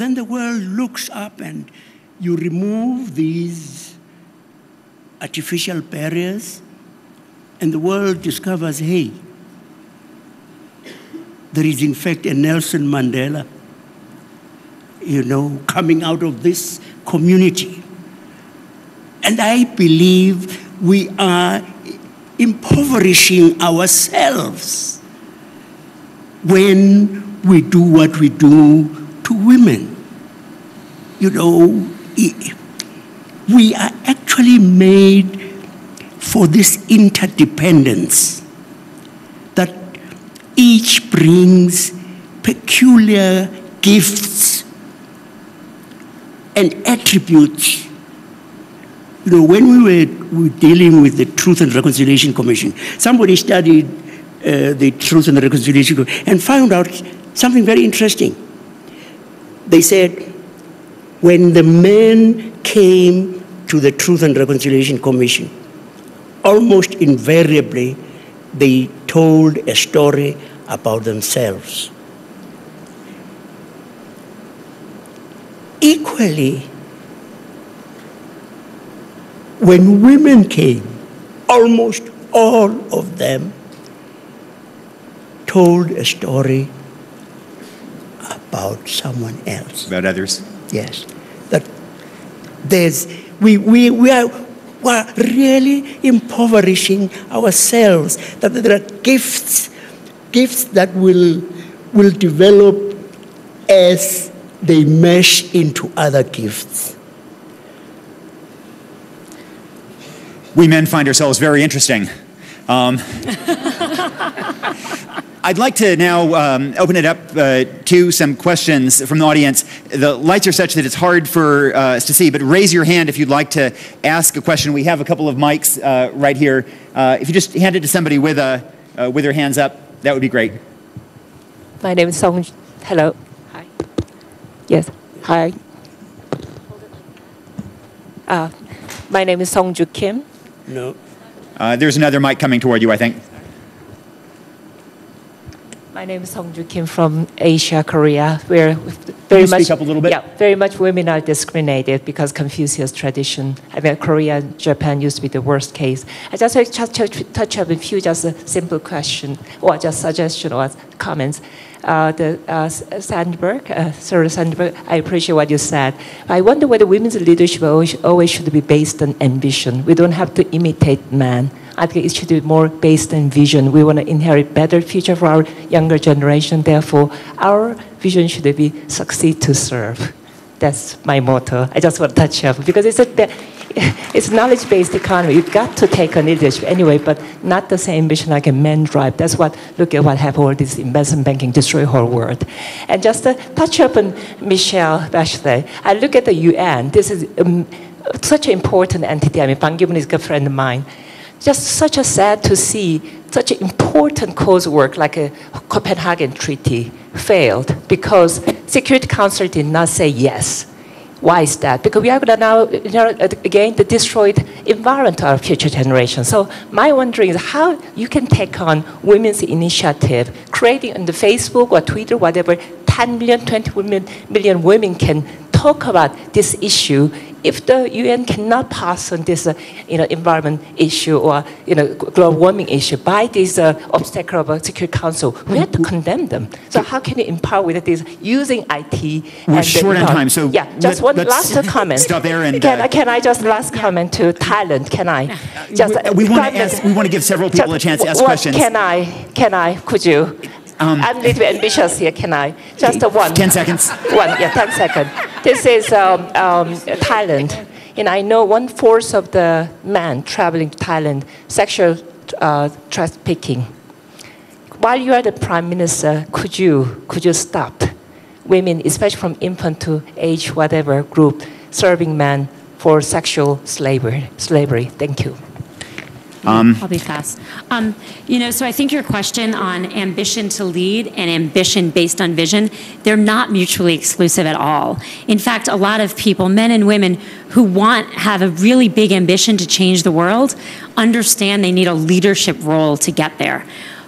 then the world looks up and you remove these artificial barriers, and the world discovers, hey, there is in fact a Nelson Mandela, coming out of this community. And I believe we are impoverishing ourselves when we do what we do to women. We are actually made for this interdependence, that each brings peculiar gifts and attributes. When we were dealing with the Truth and Reconciliation Commission, somebody studied the Truth and Reconciliation Commission and found out something very interesting. They said, when the men came to the Truth and Reconciliation Commission, almost invariably, they told a story about themselves. Equally, when women came, almost all of them told a story about someone else. About others? Yes. That we are really impoverishing ourselves. That there are gifts that will develop as they mesh into other gifts. We men find ourselves very interesting. I'd like to now open it up to some questions from the audience. The lights are such that it's hard for us to see, but raise your hand if you'd like to ask a question. We have a couple of mics right here. If you just hand it to somebody with their hands up, that would be great. My name is Song. Hello. Hi. Yes. Hi. My name is Songju Kim. No. There's another mic coming toward you, I think. My name is Songju Kim from Asia, Korea, where very much speak up a little bit? Yeah, very much women are discriminated because Confucius tradition. I mean, Korea and Japan used to be the worst case. I just like to touch up a few just a simple question or just suggestion or comments. Sandberg, Sir Sandberg, I appreciate what you said. I wonder whether women's leadership always should be based on ambition. We don't have to imitate men. I think it should be more based on vision. We want to inherit better future for our younger generation. Therefore, our vision should be succeed to serve. That's my motto. I just want to touch up because it's knowledge-based economy. You've got to take on leadership anyway, but not the same ambition like a man drive. That's what, look at what happened, all this investment banking destroy the whole world. And just to touch up on Michelle Bachelet, I look at the UN. This is such an important entity. I mean, Ban Ki-moon is a good friend of mine. Just such a sad to see such an important cause work like a Copenhagen Treaty failed because Security Council did not say yes. Why is that? Because we are going to now, again, the destroyed environment of our future generations. So my wondering is how you can take on women's initiative, creating on the Facebook or Twitter, whatever, 10 million, 20 million women can talk about this issue. If the UN cannot pass on this environment issue or global warming issue by this obstacle of a Security Council, we have to condemn them. So how can you empower with this using IT? We're short on time, so yeah, just one last comment. Stop there and can I just last comment to Thailand? Can I? Just we want to give several people a chance to ask questions. Can I? Could you? I'm a little bit ambitious here. Can I? Just one. 10 seconds. 10 seconds. This is Thailand. And I know 1/4 of the men traveling to Thailand, sexual trafficking. While you are the prime minister, could you stop women, especially from infant to age, whatever group, serving men for sexual slavery? Thank you. I'll be fast. So I think your question on ambition to lead and ambition based on vision, they're not mutually exclusive at all. In fact, a lot of people, men and women, who have a really big ambition to change the world, understand they need a leadership role to get there.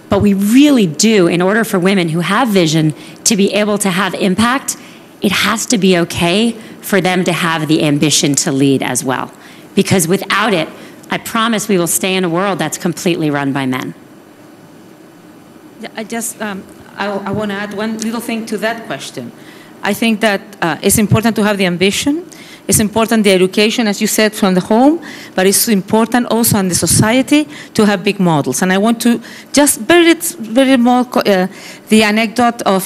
But we really do, in order for women who have vision to be able to have impact, it has to be okay for them to have the ambition to lead as well. Because without it, I promise we will stay in a world that's completely run by men. I want to add one little thing to that question. I think that it's important to have the ambition. It's important the education, as you said, from the home, but it's important also in the society to have big models. And I want to just very more the anecdote of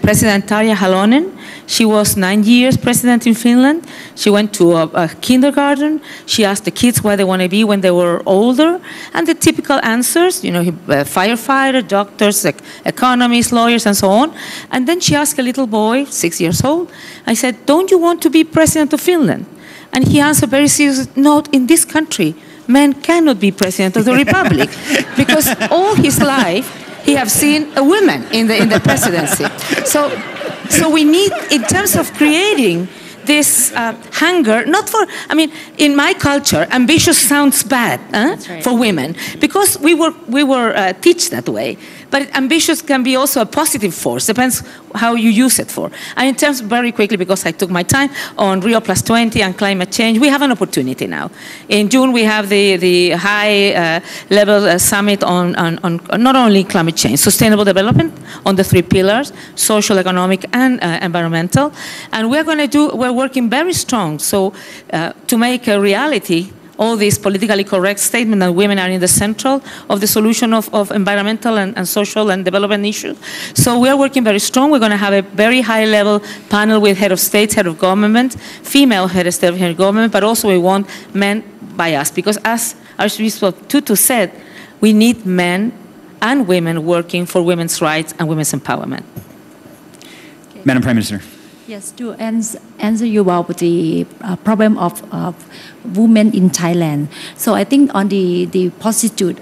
President Tarja Halonen. She was 9 years president in Finland. She went to a kindergarten. She asked the kids what they want to be when they were older, and the typical answers, you know, firefighter, doctors, economists, lawyers, and so on. And then she asked a little boy, 6 years old, I said, "Don't you want to be president of Finland?" And he answered very seriously, "No, in this country, men cannot be president of the republic," because all his life he have seen a woman in the presidency. So we need, in terms of creating this hunger, not for, I mean, in my culture, ambitious sounds bad right. for women, because we were taught that way. But ambitious can be also a positive force, depends how you use it for. And in terms, very quickly, because I took my time, on Rio Plus 20 and climate change, we have an opportunity now. In June, we have the high-level summit on not only climate change, sustainable development on the 3 pillars, social, economic, and environmental. And we're working very strong to make a reality all these politically correct statements that women are in the central of the solution of environmental and social and development issues. So we are working very strong. We're going to have a very high-level panel with head of states, head of government, female head of state, head of government, but also we want men by us. Because as Archbishop Tutu said, we need men and women working for women's rights and women's empowerment. Okay. Madam Prime Minister. Yes, to answer you about the problem of women in Thailand. So I think on the positive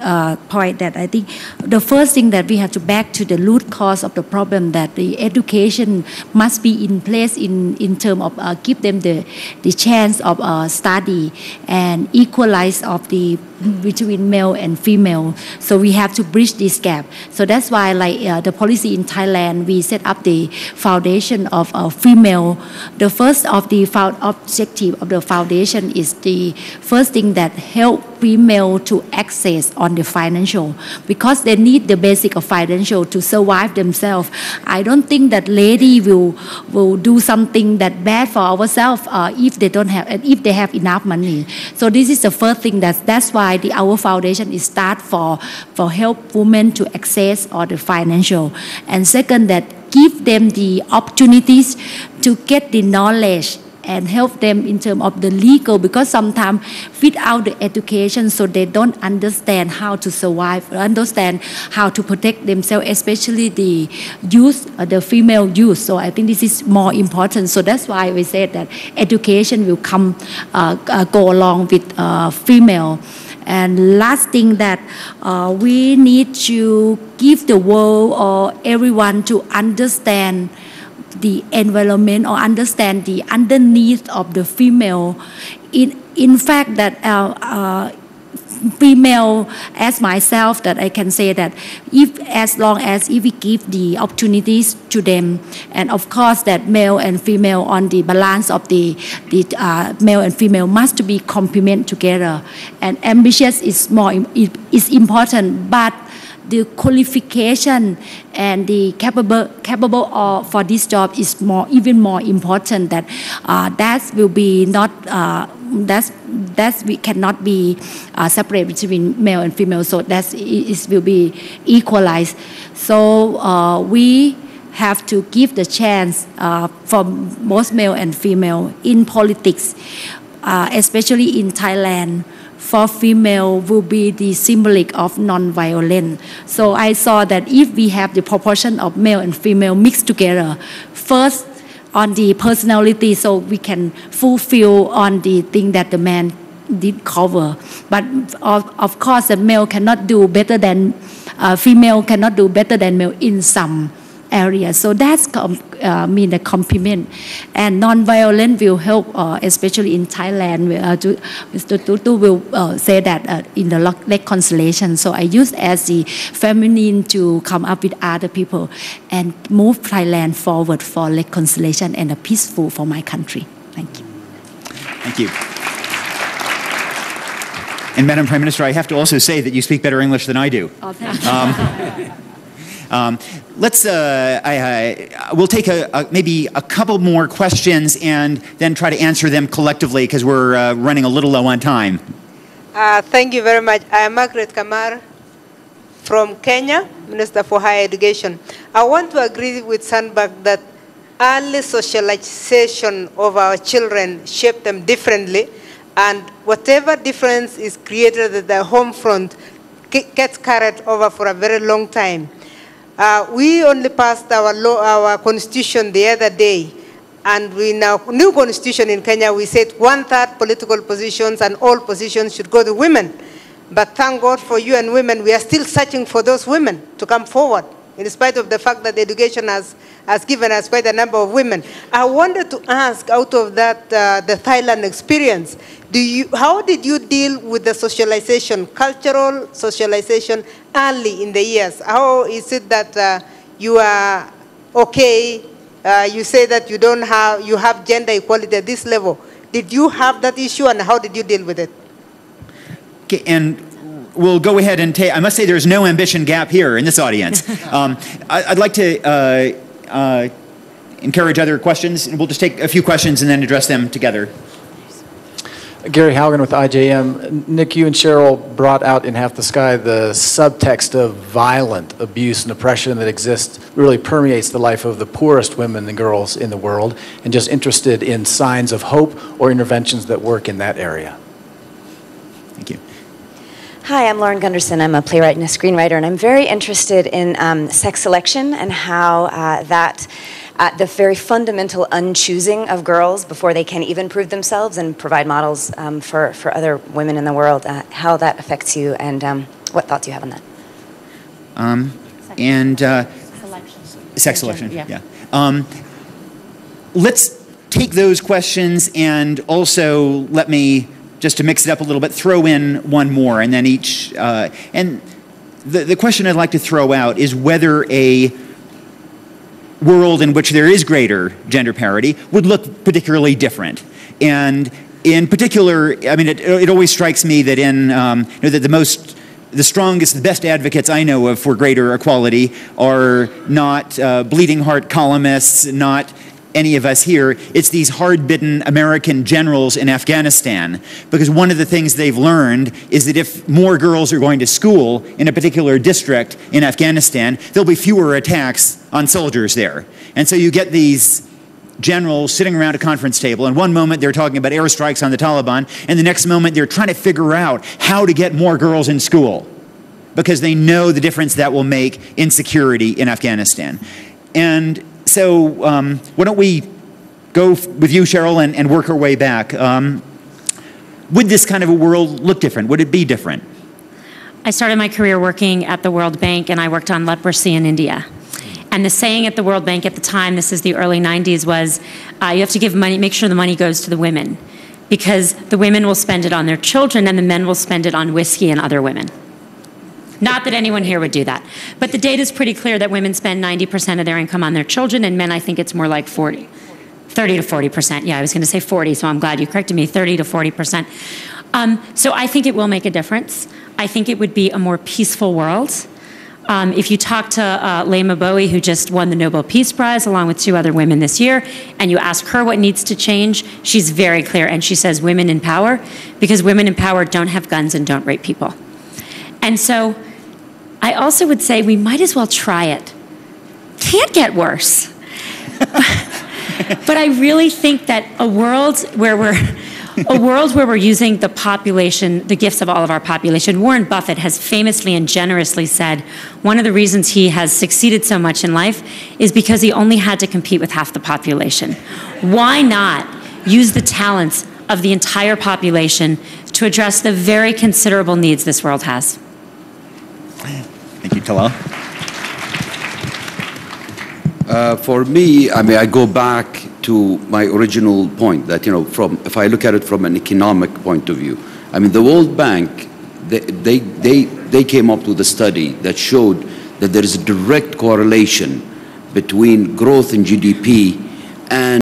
point, that I think the first thing that we have to back to the root cause of the problem, that the education must be in place in terms of give them the chance of study and equalize of the between male and female. So we have to bridge this gap. So that's why, like the policy in Thailand, we set up the foundation of female. The first of the objective of the foundation is the first thing that help female to access on the financial, because they need the basic of financial to survive themselves. I don't think that lady will do something that bad for ourselves if they don't have, if they have enough money. So this is the first thing. That's why our foundation is start for help women to access all the financial. And second, that give them the opportunities to get the knowledge and help them in terms of the legal, because sometimes without the education, so they don't understand how to survive, understand how to protect themselves, especially the youth, the female youth. So I think this is more important. So that's why we said that education will go along with female. And last thing, that we need to give the world or everyone to understand the environment or understand the underneath of the female. In fact, that female, as myself, that I can say that as long as we give the opportunities to them, and of course that male and female on the balance of the male and female must be complement together. And ambitious is important, but the qualification and the capable for this job is even more important. That will be not we cannot be separate between male and female. So it will be equalized. So we have to give the chance for both male and female in politics, especially in Thailand. For female will be the symbolic of non-violence. So I saw that if we have the proportion of male and female mixed together, first on the personality, so we can fulfill on the thing that the man did cover. But of course, the male cannot do better than female cannot do better than male in some area. So that's mean a complement, and non-violent will help, especially in Thailand. Mr. Tutu will say that in the reconciliation. So I use as the feminine to come up with other people and move Thailand forward for reconciliation and a peaceful for my country. Thank you. Thank you. And Madam Prime Minister, I have to also say that you speak better English than I do. Oh, thank you. We'll take maybe a couple more questions and then try to answer them collectively because we're running a little low on time. Thank you very much. I am Margaret Kamar from Kenya, Minister for Higher Education. I want to agree with Sandberg that early socialization of our children shape them differently, and whatever difference is created at the home front gets carried over for a very long time. We only passed our constitution the other day, and in our new constitution in Kenya, we said 1/3 political positions and all positions should go to women. But thank God for you and women, we are still searching for those women to come forward, in spite of the fact that education has given us quite a number of women. I wanted to ask, out of that, the Thailand experience, how did you deal with the socialization, cultural socialization early in the years? How is it that you are okay? You say that you have gender equality at this level. Did you have that issue, and how did you deal with it? Okay, and we'll go ahead and take, I must say there's no ambition gap here in this audience. I'd like to encourage other questions, and we'll just take a few questions and then address them together. Gary Haugen with IJM. Nick, you and Cheryl brought out in Half the Sky the subtext of violent abuse and oppression that exists, really permeates the life of the poorest women and girls in the world, and just interested in signs of hope or interventions that work in that area. Thank you. Hi, I'm Lauren Gunderson. I'm a playwright and a screenwriter, and I'm very interested in sex selection and how the very fundamental unchoosing of girls before they can even prove themselves and provide models for other women in the world, how that affects you, and what thoughts you have on that. Sex selection, yeah. Let's take those questions, and also let me, just to mix it up a little bit, throw in one more, and then each, and the question I'd like to throw out is whether a world in which there is greater gender parity would look particularly different. And in particular, I mean, it always strikes me that that the strongest, the best advocates I know of for greater equality are not bleeding heart columnists, not any of us here. It's these hard-bitten American generals in Afghanistan, because one of the things they've learned is that if more girls are going to school in a particular district in Afghanistan, there'll be fewer attacks on soldiers there. And so you get these generals sitting around a conference table, and one moment they're talking about airstrikes on the Taliban, and the next moment they're trying to figure out how to get more girls in school, because they know the difference that will make in security in Afghanistan. And so why don't we go with you, Cheryl, and work our way back. Would this kind of a world look different? Would it be different? I started my career working at the World Bank, and I worked on leprosy in India. And the saying at the World Bank at the time, this is the early 90s, was you have to give money, make sure the money goes to the women, because the women will spend it on their children and the men will spend it on whiskey and other women. Not that anyone here would do that. But the data is pretty clear that women spend 90% of their income on their children, and men, I think it's more like 30 to 40%. Yeah, I was going to say 40, so I'm glad you corrected me, 30 to 40%. So I think it will make a difference. I think it would be a more peaceful world. If you talk to Lema Bowie, who just won the Nobel Peace Prize along with 2 other women this year, and you ask her what needs to change, she's very clear, and she says women in power, because women in power don't have guns and don't rape people. And so I also would say we might as well try it. Can't get worse. But I really think that a world where we're using the population, the gifts of all of our population. Warren Buffett has famously and generously said one of the reasons he has succeeded so much in life is because he only had to compete with half the population. Why not use the talents of the entire population to address the very considerable needs this world has? Thank you, Talal. For me, I mean, I go back to my original point that, you know, if I look at it from an economic point of view, I mean, the World Bank, they came up with a study that showed that there is a direct correlation between growth in GDP and